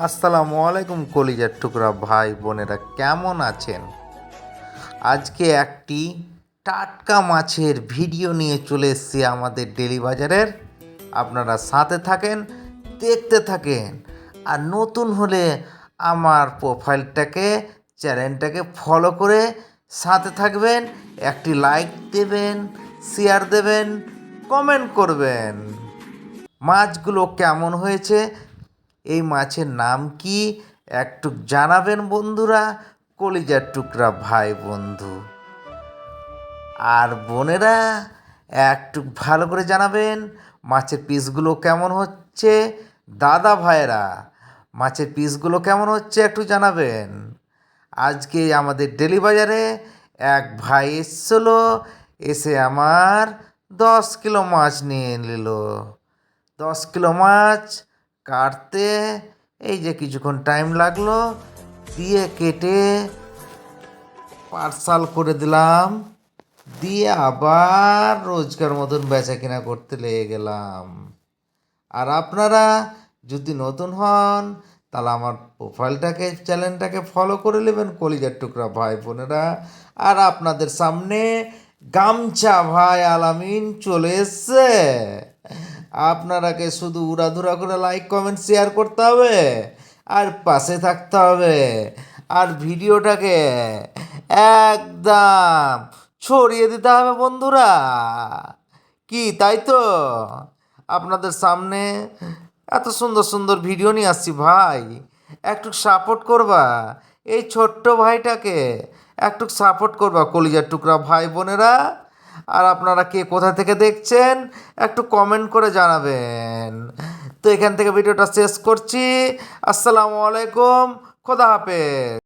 আসসালামু আলাইকুম কলিজার টুকরা ভাই বোনেরা, কেমন আছেন? আজকে একটি টাটকা মাছের ভিডিও নিয়ে চলে এসেছি আমাদের ডেলি বাজারের। আপনারা সাথে থাকেন, দেখতে থাকেন। আর নতুন হলে আমার প্রোফাইলটাকে, চ্যানেলটাকে ফলো করে সাথে থাকবেন। একটি লাইক দেবেন, শেয়ার দেবেন, কমেন্ট করবেন। মাছগুলো কেমন হয়েছে, এই মাছের নাম কি একটু জানাবেন বন্ধুরা, কলিজার টুকরা ভাই বন্ধু আর বোনেরা। একটু ভালো করে জানাবেন মাছের পিসগুলো কেমন হচ্ছে। দাদা ভাইয়েরা, মাছের পিসগুলো কেমন হচ্ছে একটু জানাবেন। আজকে আমাদের ডেলি বাজারে এক ভাই এসেছিলো, এসে আমার 10 কিলো মাছ নিয়ে নিল। 10 কিলো মাছ কাটতে এই যে কিছুক্ষণ টাইম লাগলো, দিয়ে কেটে পার্সাল করে দিলাম, দিয়ে আবার রোজকার মতন বেচা কিনা করতে লেগে গেলাম। আর আপনারা যদি নতুন হন তাহলে আমার প্রোফাইলটাকে, চ্যানেলটাকে ফলো করে নেবেন কলিজার টুকরা ভাই বোনেরা। আর আপনাদের সামনে গামছা ভাই আলামিন চলে এসছে। আপনারাকে শুধু উড়াধুরা করে লাইক কমেন্ট শেয়ার করতে হবে আর পাশে থাকতে হবে। আর ভিডিওটাকে একদম ছড়িয়ে দিতে হবে বন্ধুরা। কি তাই তো? আপনাদের সামনে এত সুন্দর সুন্দর ভিডিও নিয়ে আসছি ভাই, একটু সাপোর্ট করবা এই ছোট্ট ভাইটাকে, একটু সাপোর্ট করবা কলিজার টুকরা ভাই বোনেরা। আর আপনারা কে কোথা থেকে দেখছেন একটু কমেন্ট করে জানাবেন। তো এখান থেকে ভিডিওটা শেষ করছি। আসসালামু আলাইকুম, খোদা হাফেজ।